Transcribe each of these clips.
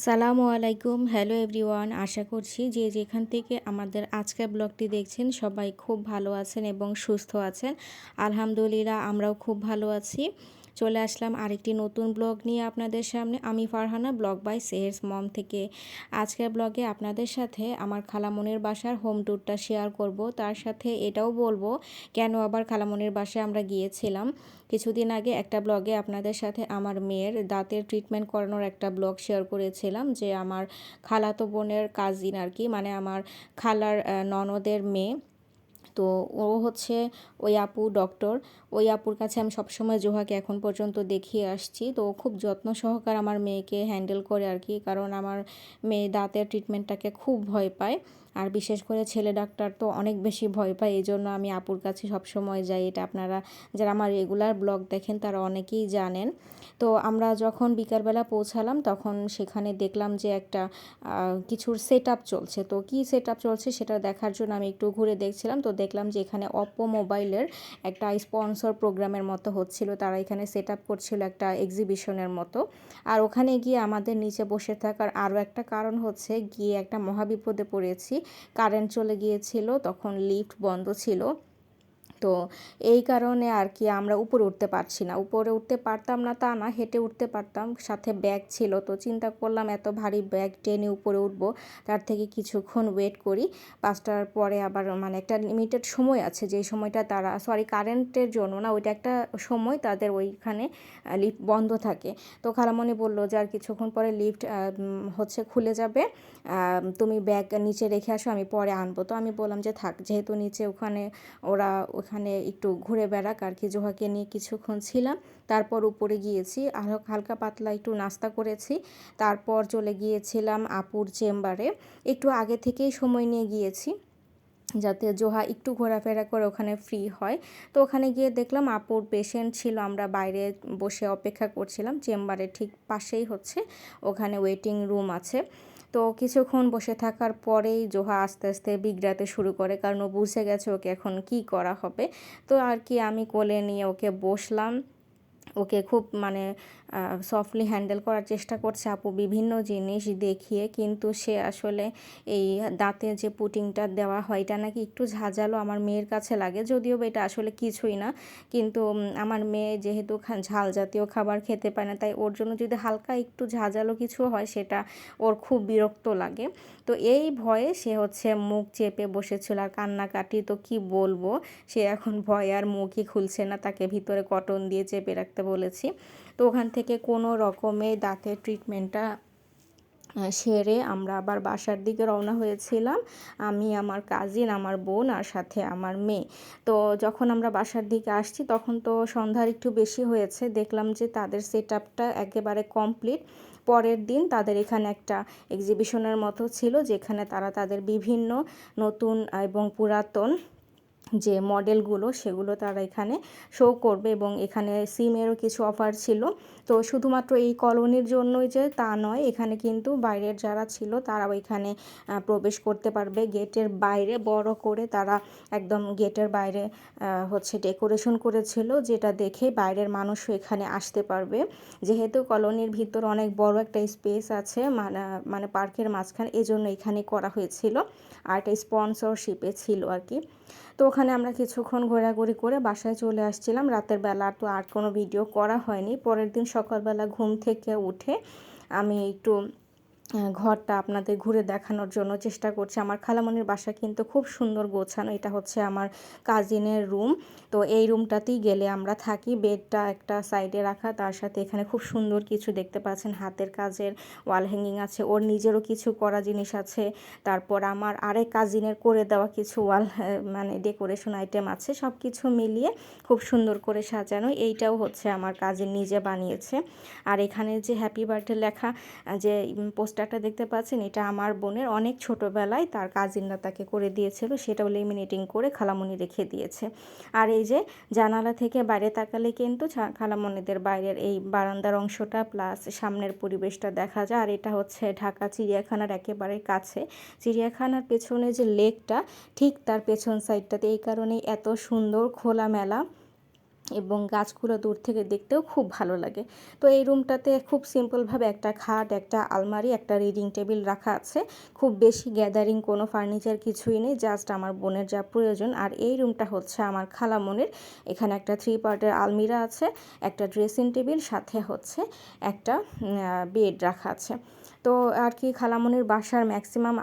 আসসালামু আলাইকুম, hello everyone. আশা করছি যে যেখান থেকে আমাদের আজকের ব্লগটি দেখছেন সবাই খুব ভালো আছেন এবং সুস্থ আছেন। আলহামদুলিল্লাহ, আমরাও খুব ভালো আছি। চলে আসলাম আরেকটি নতুন ব্লগ নিয়ে আপনাদের সামনে। আমি ফারহানা, ব্লগ বাই সেহেরস মম থেকে। আজকের ব্লগে আপনাদের সাথে আমার খালামনির বাসার হোম ট্যুরটা শেয়ার করব। তার সাথে এটাও বলবো কেন আবার খালামনির বাসায় আমরা গিয়েছিলাম। কিছুদিন আগে একটা ব্লগে আপনাদের সাথে আমার মেয়ের দাঁতের ট্রিটমেন্ট করানোর একটা ব্লগ শেয়ার করেছিলাম, যে আমার খালাতো বোনের কাজিন আর কি, মানে আমার খালার ননদের মেয়ে। তো ও হচ্ছে ওই আপু ডক্টর। ওই আপুর কাছে আমি সবসময় জোহাকে এখন পর্যন্ত দেখিয়ে আসছি। তো ও খুব যত্ন সহকারে আমার মেয়েকে হ্যান্ডেল করে আর কি, কারণ আমার মেয়ে দাঁতের ট্রিটমেন্টটাকে খুব ভয় পায়। আর বিশেষ করে ছেলে ডাক্তার তো অনেক বেশি ভয় পায়। এই জন্য আমি আপুর কাছে সবসময় যাই। এটা আপনারা যারা আমার রেগুলার ব্লগ দেখেন তারা অনেকেই জানেন। তো আমরা যখন বিকালবেলা পৌঁছালাম তখন সেখানে দেখলাম যে একটা কিছুর সেট আপ চলছে। তো কী সেট আপ চলছে সেটা দেখার জন্য আমি একটু ঘুরে দেখছিলাম। তো দেখলাম যে এখানে অপ্পো মোবাইলের একটা স্পন্সর প্রোগ্রামের মতো হচ্ছিল। তারা এখানে সেট আপ করছিল একটা এক্সিবিশনের মতো। আর ওখানে গিয়ে আমাদের নিচে বসে থাকার আরও একটা কারণ হচ্ছে, গিয়ে একটা মহাবিপদে পড়েছি। কারেন্ট চলে গিয়েছিল, তখন লিফট বন্ধ ছিল। তো এই কারণে আর কি আমরা উপরে উঠতে পারছি না। উপরে উঠতে পারতাম না তা না, হেঁটে উঠতে পারতাম, সাথে ব্যাগ ছিল। তো চিন্তা করলাম এত ভারী ব্যাগ টেনে উপরে উঠবো, তার থেকে কিছুক্ষণ ওয়েট করি। 5টার পরে আবার মানে একটা লিমিটেড সময় আছে, যেই সময়টা তারা কারেন্টের জন্য না, ওইটা একটা সময় তাদের ওইখানে লিফট বন্ধ থাকে। তো খালামণি বললো যে আর কিছুক্ষণ পরে লিফট হচ্ছে খুলে যাবে, তুমি ব্যাগ নিচে রেখে আসো, আমি পরে আনবো। তো আমি বললাম যে থাক, যেহেতু নিচে ওরা ওখানে একটু ঘুরে বেড়াক আর কি। জোহাকে নিয়ে কিছুক্ষণ ছিলাম, তারপর উপরে গিয়েছি, আর হালকা পাতলা একটু নাস্তা করেছি। তারপর চলে গিয়েছিলাম আপুর চেম্বারে। একটু আগে থেকেই সময় নিয়ে গিয়েছি যাতে জোহা একটু ঘোরাফেরা করে ওখানে ফ্রি হয়। তো ওখানে গিয়ে দেখলাম আপুর পেশেন্ট ছিল, আমরা বাইরে বসে অপেক্ষা করছিলাম। চেম্বারের ঠিক পাশেই হচ্ছে ওখানে ওয়েটিং রুম আছে। তো কিছুক্ষণ বসে থাকার পরেই জোহা আস্তে আস্তে বিগড়াতে শুরু করে, কারণ ও বুঝে গেছে ওকে এখন কি করা হবে। তো আর কি আমি কোলে নিয়ে ওকে বসলাম। ওকে খুব মানে সফটলি হ্যান্ডেল করার চেষ্টা করছে আপু বিভিন্ন জিনিস দেখিয়ে, কিন্তু সে আসলে এই দাঁতে যে পুটিংটা দেওয়া হয় এটা নাকি একটু ঝাঁঝালো আমার মেয়ের কাছে লাগে, যদিও এটা আসলে কিছুই না। কিন্তু আমার মেয়ে যেহেতু ঝাল জাতীয় খাবার খেতে পারে না, তাই ওর জন্য যদি হালকা একটু ঝাঁঝালো কিছু হয় সেটা ওর খুব বিরক্ত লাগে। তো এই ভয়ে সে হচ্ছে মুখ চেপে বসেছিল আর কান্নাকাটি তো কি বলবো। সে এখন ভয়ে আর মুখই খুলছে না, তাকে ভিতরে কটন দিয়ে চেপে রাখতে বলেছি। তো ওখান থেকে কোনো রকমে দাঁতের ট্রিটমেন্টটা সেরে আমরা আবার বাসার দিকে রওনা হয়েছিলাম। আমি, আমার কাজিন, আমার বোন আর সাথে আমার মেয়ে। তো যখন আমরা বাসার দিকে আসছি তখন তো সন্ধ্যার একটু বেশি হয়েছে। দেখলাম যে তাদের সেট আপটা একেবারে কমপ্লিট। পরের দিন তাদের এখানে একটা এক্সিবিশনের মতো ছিল, যেখানে তারা তাদের বিভিন্ন নতুন এবং পুরাতন যে মডেলগুলো সেগুলো তারা এখানে শো করবে, এবং এখানে সিমেরও কিছু অফার ছিল। তো শুধুমাত্র এই কলোনির জন্যই যে তা নয়, এখানে কিন্তু বাইরের যারা ছিল তারাও এখানে প্রবেশ করতে পারবে। গেটের বাইরে বড় করে তারা একদম গেটের বাইরে হচ্ছে ডেকোরেশন করেছিল, যেটা দেখে বাইরের মানুষও এখানে আসতে পারবে। যেহেতু কলোনির ভিতর অনেক বড় একটা স্পেস আছে, মানে পার্কের মাঝখানে, এজন্য এখানে করা হয়েছিল। আর একটা স্পন্সরশিপে ছিল আর কি। তো ওখানে আমরা কিছুক্ষণ ঘোরাঘুরি করে বাসায় চলে আসছিলাম। রাতের বেলা তো আর কোনো ভিডিও করা হয়নি। পরের দিন সকালবেলা ঘুম থেকে উঠে আমি একটু ঘরটা আপনাদের ঘুরে দেখানোর জন্য চেষ্টা করছি। আমার খালামণির বাসা কিন্তু খুব সুন্দর গোছানো। এটা হচ্ছে আমার কাজিনের রুম। তো এই রুমটাতেই গেলে আমরা থাকি। বেডটা একটা সাইডে রাখা, তার সাথে এখানে খুব সুন্দর কিছু দেখতে পাচ্ছেন হাতের কাজের ওয়াল হ্যাঙ্গিং আছে, ওর নিজেরও কিছু করা জিনিস আছে। তারপর আমার আরেক কাজিনের করে দেওয়া কিছু ওয়াল মানে ডেকোরেশন আইটেম আছে। সব কিছু মিলিয়ে খুব সুন্দর করে সাজানো। এইটাও হচ্ছে আমার কাজিন নিজে বানিয়েছে। আর এখানে যে হ্যাপি বার্থডে লেখা যে পোস্টারটা দেখতে পাচ্ছেন, এটা আমার বোনের অনেক ছোটোবেলায় তার কাজিনরা তাকে করে দিয়েছিল, সেটাও লেমিনেটিং করে খালামণি রেখে দিয়েছে। আর এই যে জানালা থেকে বাইরে তাকালে কিন্তু খালামণিদের বাইরের এই বারান্দার অংশটা প্লাস সামনের পরিবেশটা দেখা যায়। আর এটা হচ্ছে ঢাকা চিড়িয়াখানার একেবারে কাছে। চিড়িয়াখানার পেছনে যে লেকটা, ঠিক তার পেছন সাইডটাতে, এই কারণেই এত সুন্দর খোলামেলা এবং গাছগুলো দূর থেকে দেখতেও খুব ভালো লাগে। তো এই রুমটাতে খুব সিম্পলভাবে একটা খাট, একটা আলমারি, একটা রিডিং টেবিল রাখা আছে। খুব বেশি গ্যাদারিং কোনো ফার্নিচার কিছুই নেই, জাস্ট আমার বোনের যা প্রয়োজন। আর এই রুমটা হচ্ছে আমার খালামণির। এখানে একটা 3 পার্টের আলমিরা আছে, একটা ড্রেসিং টেবিল, সাথে হচ্ছে একটা বেড রাখা আছে। তো আর কি খালামণির বাসার ম্যাক্সিমাম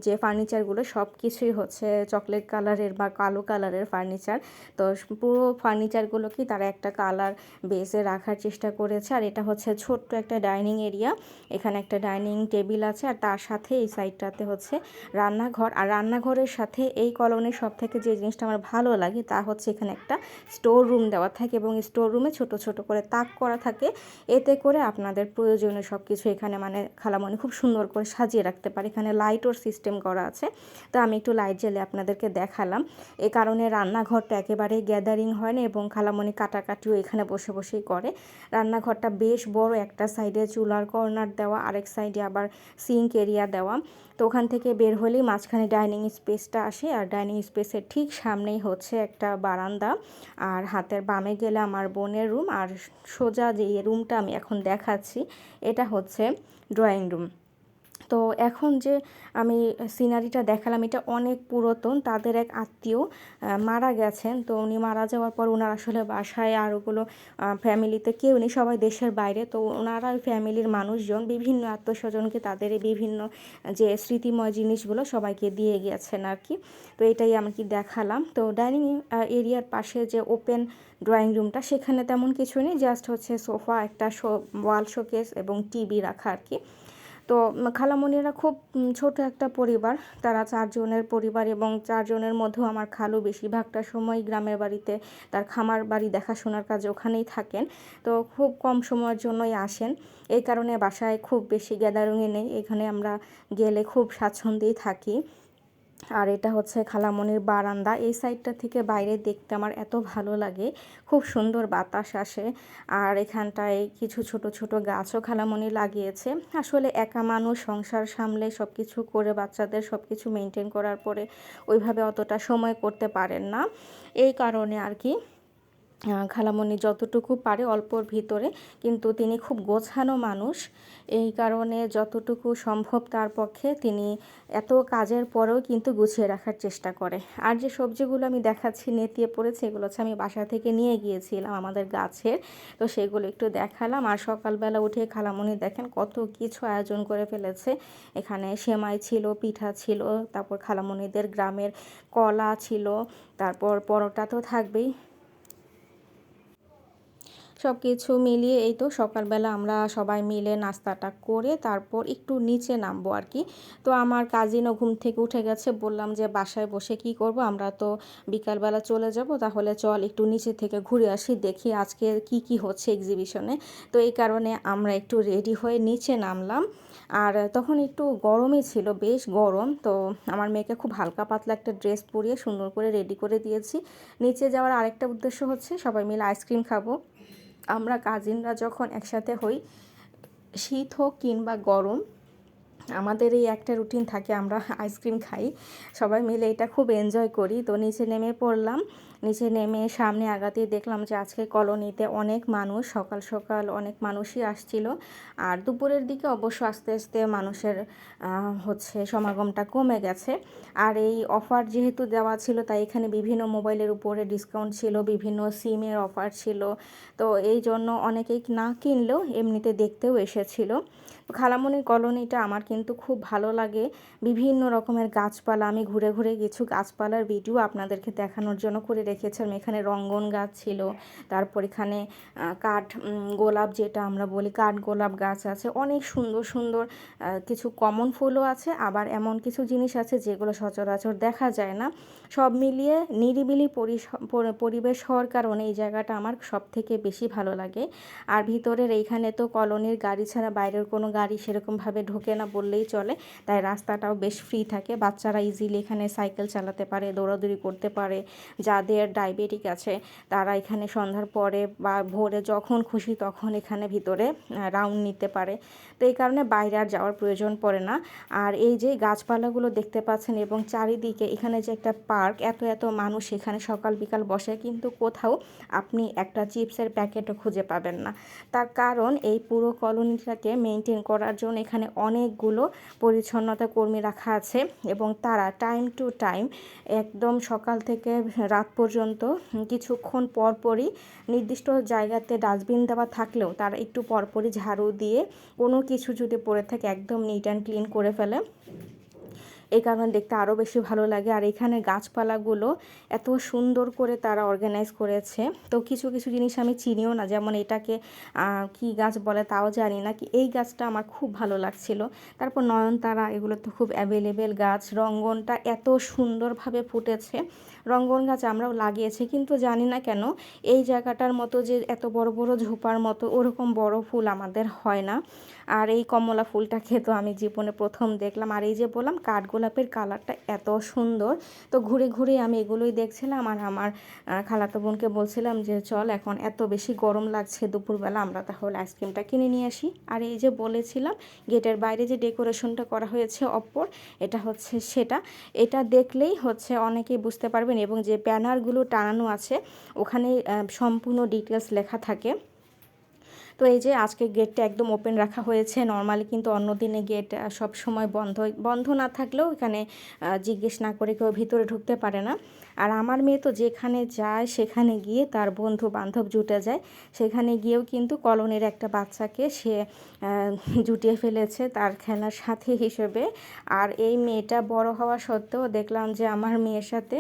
যে ফার্নিচারগুলো সব কিছুই হচ্ছে চকলেট কালারের বা কালো কালারের ফার্নিচার। তো পুরো ফার্নিচারগুলোকে তারা একটা কালার বেসে রাখার চেষ্টা করেছে। আর এটা হচ্ছে ছোট্ট একটা ডাইনিং এরিয়া। এখানে একটা ডাইনিং টেবিল আছে, আর তার সাথে এই সাইডটাতে হচ্ছে রান্নাঘর। আর রান্নাঘরের সাথে এই কলোনির সব থেকে যে জিনিসটা আমার ভালো লাগে তা হচ্ছে এখানে একটা স্টোর রুম দেওয়া থাকে, এবং স্টোর রুমে ছোট ছোট করে তাক করা থাকে। এতে করে আপনাদের প্রয়োজনীয় সব কিছু এখানে মানে খালামণি খুব সুন্দর করে সাজিয়ে রাখতে পারে। এখানে লাইটও সিস্টেম করা আছে, তো আমি একটু লাইট জ্বেলে আপনাদেরকে দেখালাম। এ কারণে রান্নাঘরটা একেবারেই গ্যাদারিং হয় না, এবং খালামণি কাটাকাটিও এখানে বসে বসেই করে। রান্নাঘরটা বেশ বড়, একটা সাইডে চুলার কর্নার দেওয়া, আরেক সাইডে আবার সিঙ্ক এরিয়া দেওয়া। তো ওখান থেকে বের হলেই মাঝখানে ডাইনিং স্পেসটা আসে, আর ডাইনিং স্পেসের ঠিক সামনেই হচ্ছে একটা বারান্দা। আর হাতের বামে গেলে আমার বোনের রুম, আর সোজা যে রুমটা আমি এখন দেখাচ্ছি এটা হচ্ছে ড্রয়িং রুম। তো এখন যে আমি সিনারিটা দেখালাম এটা অনেক পুরাতন, তাদের এক আত্মীয় মারা গেছেন। তো উনি মারা যাওয়ার পর ওনার আসলে বাসায় আর ওগুলো ফ্যামিলিতে কেউ নেই, সবাই দেশের বাইরে। তো ওনারা ফ্যামিলির মানুষজন বিভিন্ন আত্মস্বজনকে তাদের এই বিভিন্ন যে স্মৃতিময় জিনিসগুলো সবাইকে দিয়ে গিয়েছেন আর কি। তো এটাই আমি কি দেখালাম। তো ডাইনিং এরিয়ার পাশে যে ওপেন ড্রয়িং রুমটা, সেখানে তেমন কিছু নেই, জাস্ট হচ্ছে সোফা, একটা ওয়াল শোকেস এবং টিভি রাখা আর কি। তো খালামণিরা খুব ছোট একটা পরিবার, তারা 4 জনের পরিবার, এবং 4 জনের মধ্যেও আমার খালু বেশিরভাগটা সময় গ্রামের বাড়িতে তার খামার বাড়ি দেখাশোনার কাজে ওখানেই থাকেন। তো খুব কম সময়ের জন্যই আসেন, এই কারণে বাসায় খুব বেশি গ্যাদারিংয়ে নেই। এখানে আমরা গেলে খুব স্বাচ্ছন্দ্যেই থাকি। আর এটা হচ্ছে খালামণির বারান্দা। এই সাইডটা থেকে বাইরে দেখতে আমার এত ভালো লাগে, খুব সুন্দর বাতাস আসে। আর এখানটায় কিছু ছোট ছোট গাছও খালামণি লাগিয়েছে। আসলে একা মানুষ সংসার সামলে সব কিছু করে বাচ্চাদের সব কিছু মেনটেন করার পরে ওইভাবে অতটা সময় করতে পারেন না, এই কারণে আর কি খালামণি যতটুকু পারে অল্পর ভিতরে, কিন্তু তিনি খুব গোছানো মানুষ, এই কারণে যতটুকু সম্ভব তার পক্ষে তিনি এত কাজের পরেও কিন্তু গুছিয়ে রাখার চেষ্টা করে। আর যে সবজিগুলো আমি দেখাচ্ছি নেতিয়ে পড়েছে, এগুলো হচ্ছে আমি বাসা থেকে নিয়ে গিয়েছিলাম আমাদের গাছের, তো সেগুলো একটু দেখালাম। আর সকালবেলা উঠে খালামণি দেখেন কত কিছু আয়োজন করে ফেলেছে। এখানে সেমাই ছিল, পিঠা ছিল, তারপর খালামণিদের গ্রামের কলা ছিল, তারপর পরোটা তো থাকবেই। সব কিছু মিলিয়ে এই তো সকালবেলা আমরা সবাই মিলে নাস্তাটা করে তারপর একটু নিচে নামবো আর কি। তো আমার কাজিনও ঘুম থেকে উঠে গেছে, বললাম যে বাসায় বসে কি করব, আমরা তো বিকালবেলা চলে যাব, তাহলে চল একটু নিচে থেকে ঘুরে আসি, দেখি আজকে কি কি হচ্ছে এক্সিবিশনে। তো এই কারণে আমরা একটু রেডি হয়ে নিচে নামলাম। আর তখন একটু গরমই ছিল, বেশ গরম। তো আমার মেয়েকে খুব হালকা পাতলা একটা ড্রেস পরিয়ে সুন্দর করে রেডি করে দিয়েছি। নিচে যাওয়ার আরেকটা উদ্দেশ্য হচ্ছে সবাই মিলে আইসক্রিম খাবো। আমরা কাজিনরা যখন একসাথে হই, শীত হোক কিংবা গরম, আমাদের এই একটা রুটিন থাকে, আমরা আইসক্রিম খাই সবাই মিলে, এটা খুব এনজয় করি। তো নিচে নেমে পড়লাম। নিচে নেমে সামনে আগাতেই দেখলাম যে আজকে কলোনিতে অনেক মানুষ, সকাল সকাল অনেক মানুষই আসছিল। আর দুপুরের দিকে অবশ্য আস্তে আস্তে মানুষের হচ্ছে সমাগমটা কমে গেছে। আর এই অফার যেহেতু দেওয়া ছিল, তাই এখানে বিভিন্ন মোবাইলের উপরে ডিসকাউন্ট ছিল, বিভিন্ন সিমের অফার ছিল। তো এই জন্য অনেকেই না কিনলেও এমনিতে দেখতেও এসেছিল। খালামণির কলোনিটা আমার কিন্তু খুব ভালো লাগে। বিভিন্ন রকমের গাছপালা, আমি ঘুরে ঘুরে কিছু গাছপালার ভিডিও আপনাদেরকে দেখানোর জন্য করে রেখেছিলাম। এখানে রঙ্গন গাছ ছিল, তারপর এখানে কাঠ গোলাপ, যেটা আমরা বলি কাঠ গোলাপ গাছ আছে, অনেক সুন্দর সুন্দর কিছু কমন ফুলও আছে, আবার এমন কিছু জিনিস আছে যেগুলো সচরাচর দেখা যায় না। সব মিলিয়ে নিরিবিলি পরিবেশ হওয়ার কারণে এই জায়গাটা আমার সব থেকে বেশি ভালো লাগে। আর ভিতরের এইখানে তো কলোনির গাড়ি ছাড়া বাইরের কোনো গাড়ি সেরকমভাবে ঢোকে না বললে বললেই চলে। তাই রাস্তাটাও বেশ ফ্রি থাকে, বাচ্চারা ইজিলি এখানে সাইকেল চালাতে পারে, দৌড়াদৌড়ি করতে পারে। যাদের ডায়াবেটিক আছে তারা এখানে সন্ধ্যার পরে বা ভোরে যখন খুশি তখন এখানে ভিতরে রাউন্ড নিতে পারে। তো এই কারণে বাইরে আর যাওয়ার প্রয়োজন পড়ে না। আর এই যে গাছপালাগুলো দেখতে পাচ্ছেন এবং চারিদিকে এখানে যে একটা পার্ক, এত এত মানুষ এখানে সকাল বিকাল বসে, কিন্তু কোথাও আপনি একটা চিপসের প্যাকেটও খুঁজে পাবেন না। তার কারণ এই পুরো কলোনিটাকে মেনটেন করার জন্য এখানে অনেকগুলো পরিচ্ছন্নতা কর্মী রাখা আছে এবং তারা টাইম টু টাইম একদম সকাল থেকে রাত পর্যন্ত কিছুক্ষণ পরপরই নির্দিষ্ট জায়গাতে ডাস্টবিন দেওয়া থাকলেও তারা একটু পরপরই ঝাড়ু দিয়ে কোনো কিছু যদি পড়ে থাকে একদম নিট অ্যান্ড ক্লিন করে ফেলে। এই কারণে দেখতে আরও বেশি ভালো লাগে। আর এখানে গাছপালাগুলো এত সুন্দর করে তারা অর্গানাইজ করেছে। তো কিছু কিছু জিনিস আমি চিনিও না, যেমন এটাকে কি গাছ বলে তাও জানি না, কি এই গাছটা আমার খুব ভালো লাগছিল। তারপর নয়নতারা, এগুলো তো খুব অ্যাভেলেবেল গাছ। রঙ্গনটা এত সুন্দরভাবে ফুটেছে। রঙ্গন গাছ আমরাও লাগিয়েছি, কিন্তু জানি না কেন এই জায়গাটার মতো যে এত বড় বড় ঝোপার মতো ওরকম বড় ফুল আমাদের হয় না। আর এই কমলা ফুলটাকে তো আমি জীবনে প্রথম দেখলাম। আর এই যে বললাম কাঠগোলাপের কালারটা এত সুন্দর। তো ঘুরে ঘুরে আমি এগুলোই দেখছিলাম আর আমার খালাতো বোনকে বলছিলাম যে চল, এখন এত বেশি গরম লাগছে দুপুরবেলা, আমরা তাহলে আইসক্রিমটা কিনে নিয়ে আসি। আর এই যে বলেছিলাম গেটের বাইরে যে ডেকোরেশনটা করা হয়েছে অপর, এটা হচ্ছে সেটা। এটা দেখলেই হচ্ছে অনেকেই বুঝতে পারবেন, এবং যে ব্যানারগুলো টানানো আছে ওখানে সম্পূর্ণ ডিটেলস লেখা থাকে। তো এই যে আজকে গেটটা একদম ওপেন রাখা হয়েছে। নর্মালি কিন্তু অন্য দিনে গেট সব সময় বন্ধ না থাকলেও এখানে জিজ্ঞেস না করে কেউ ভিতরে ঢুকতে পারে না। আর আমার মেয়ে তো যেখানে যায় সেখানে গিয়ে তার বন্ধু বান্ধব জুটে যায়। সেখানে গিয়েও কিন্তু কলোনির একটা বাচ্চাকে সে জুটিয়ে ফেলেছে তার খেলার সাথী হিসেবে। আর এই মেয়েটা বড় হওয়া সত্ত্বেও দেখলাম যে আমার মেয়ের সাথে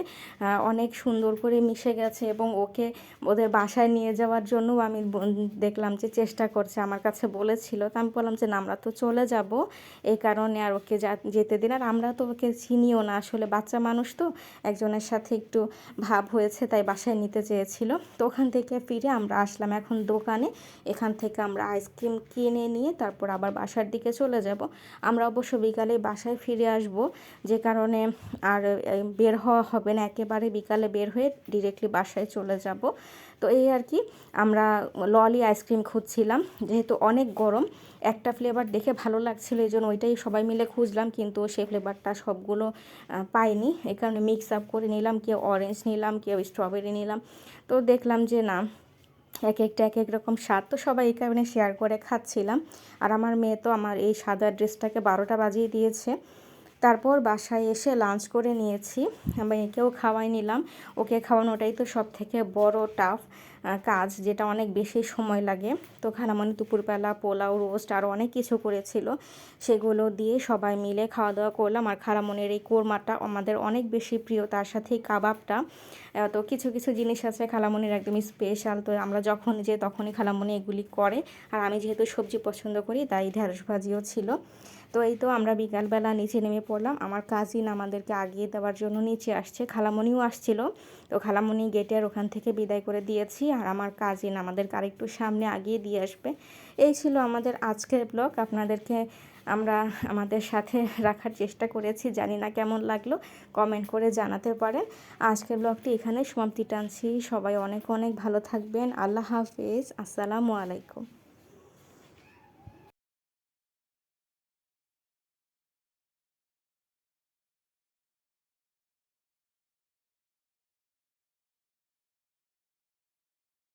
অনেক সুন্দর করে মিশে গেছে, এবং ওকে ওদের বাসায় নিয়ে যাওয়ার জন্য আমি দেখলাম যে চেষ্টা করছে, আমার কাছে বলেছিল। তো আমি বললাম যে না, আমরা তো চলে যাব, এই কারণে আর ওকে যেতে দিন। আর আমরা তো ওকে চিনিও না, আসলে বাচ্চা মানুষ তো, একজনের সাথে একটু ভাব হয়েছে তাই বাসায় নিতে চেয়েছিল। তো ওখান থেকে ফিরে আমরা আসলাম এখন দোকানে। এখান থেকে আমরা আইসক্রিম কিনে নিয়ে তারপর আবার বাসার দিকে চলে যাব। আমরা অবশ্য বিকালে বাসায় ফিরে আসব, যে কারণে আর বের হওয়া হবে না, একেবারে বিকালে বের হয়ে ডিরেক্টলি বাসায় চলে যাব। তো এই আর কি, আমরা ললি আইসক্রিম খুঁজছিলাম, যেহেতু অনেক গরম একটা ফ্লেভার দেখে ভালো লাগছিল, এই জন্য ওইটাই সবাই মিলে খুঁজলাম, কিন্তু সেই ফ্লেভারটা সবগুলো পাইনি। এই কারণে মিক্স আপ করে নিলাম, কেউ অরেঞ্জ নিলাম, কেউ স্ট্রবেরি নিলাম। তো দেখলাম যে না, এক একটা এক এক রকম স্বাদ, তো সবাই এই কারণে শেয়ার করে খাচ্ছিলাম। আর আমার মেয়ে তো আমার এই সাদা ড্রেসটাকে 12টা বাজিয়ে দিয়েছে। তারপর বাসায় এসে লাঞ্চ করে নিয়েছি, মেয়েকেও খাওয়াই নিলাম। ওকে খাওয়ানোটাই তো সব থেকে বড় টাফ কাজ, যেটা অনেক বেশি সময় লাগে। তো খালামণি দুপুরবেলা পোলাও, রোস্ট আরও অনেক কিছু করেছিল, সেগুলো দিয়ে সবাই মিলে খাওয়া দাওয়া করলাম। আর খালামণির এই কোরমাটা আমাদের অনেক বেশি প্রিয়, তার সাথে এই কাবাবটা। তো কিছু কিছু জিনিস আছে খালামণির একদমই স্পেশাল, তো আমরা যখন যে তখনই খালামণি এগুলি করে। আর আমি যেহেতু সবজি পছন্দ করি তাই ঢেঁড়স ভাজিও ছিল। তো এই তো আমরা বিকালবেলা নিচে নেমে পড়লাম, আমার কাজিন আমাদেরকে আগিয়ে দেওয়ার জন্য নিচে আসছে, খালামণিও আসছিল। তো খালামণি গেটের ওখান থেকে বিদায় করে দিয়েছি, আর আমার কাজিন আমাদেরকে আরেকটু সামনে আগিয়ে দিয়ে আসবে। এই ছিল আমাদের আজকের ব্লগ। আপনাদেরকে আমরা আমাদের সাথে রাখার চেষ্টা করেছি, জানি না কেমন লাগলো, কমেন্ট করে জানাতে পারেন। আজকের ব্লগটি এখানে সমাপ্তি টানছি। সবাই অনেক অনেক ভালো থাকবেন। আল্লাহ হাফেজ, আসসালামু আলাইকুম।